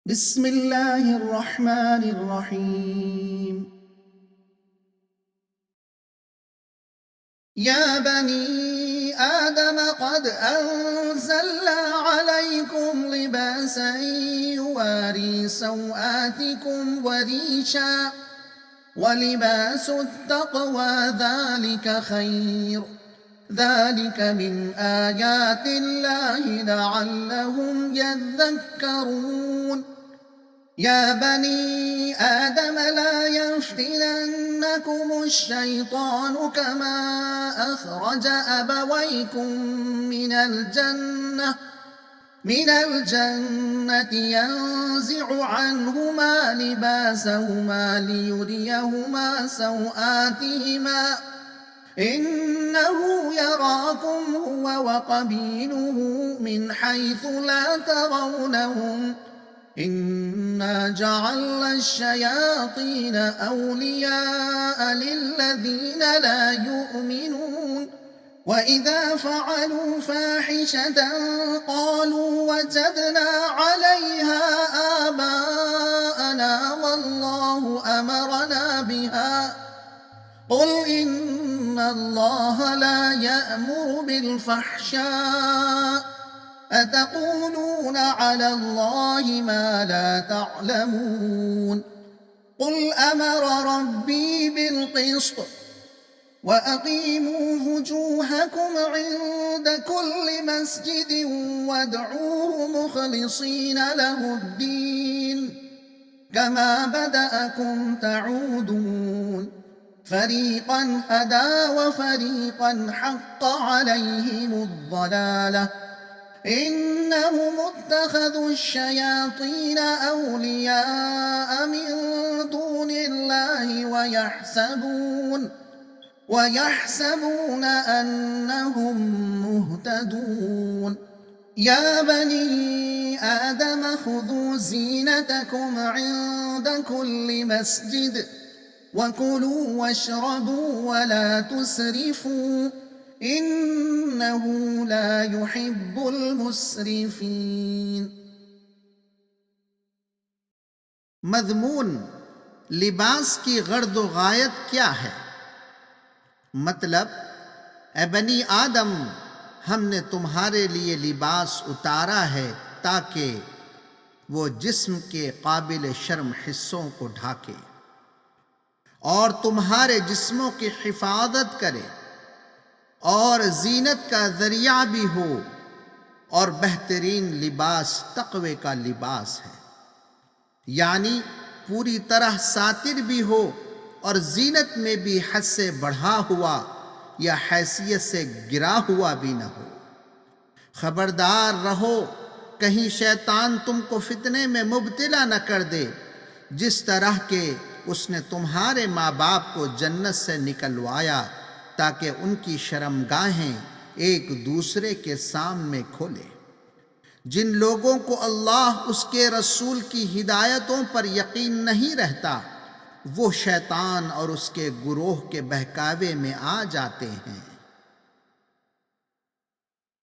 بسم الله الرحمن الرحيم. يا بني آدم قد أنزلنا عليكم لباسا يواري سوآتكم وريشا ولباس التقوى ذلك خير، ذلك من آيات الله لعلهم يذكرون. يا بني آدم لا يفتننكم الشيطان كما أخرج أبويكم من الجنة ينزع عنهما لباسهما ليريهما سوآتهما إنه يراكم هو وقبيله من حيث لا ترونهم إنا جعلنا الشياطين أولياء للذين لا يؤمنون. وإذا فعلوا فاحشة قالوا وجدنا عليها آباءنا والله أمرنا بها قل إن الله لا يأمر بالفحشاء أتقولون على الله ما لا تعلمون. قل أمر ربي بالقسط وأقيموا وجوهكم عند كل مسجد وادعوه مخلصين له الدين كما بدأكم تعودون. فريقا هدى وفريقا حق عليهم الضلالة إنهم اتخذوا الشياطين أولياء من دون الله ويحسبون أنهم مهتدون. يا بني آدم خذوا زينتكم عند كل مسجد وكلوا واشربوا ولا تسرفوا إنه لا يحب المسرفين। मज़मून लिबास की गर्द व गायत क्या है? मतलब, ए बनी आदम, हमने तुम्हारे लिए लिबास उतारा है ताकि वो जिस्म के काबिल शर्म हिस्सों को ढाके और तुम्हारे जिस्मों की हिफाजत करे और जीनत का जरिया भी हो। और बेहतरीन लिबास तक़वे का लिबास है, यानी पूरी तरह सातिर भी हो और जीनत में भी हद से बढ़ा हुआ या हैसियत से गिरा हुआ भी न हो। खबरदार रहो कहीं शैतान तुमको फितने में मुब्तिला न कर दे, जिस तरह के उसने तुम्हारे माँ बाप को जन्नत से निकलवाया ताकि उनकी शर्मगाहें एक दूसरे के सामने खोले। जिन लोगों को अल्लाह उसके रसूल की हिदायतों पर यकीन नहीं रहता, वो शैतान और उसके गुरोह के बहकावे में आ जाते हैं।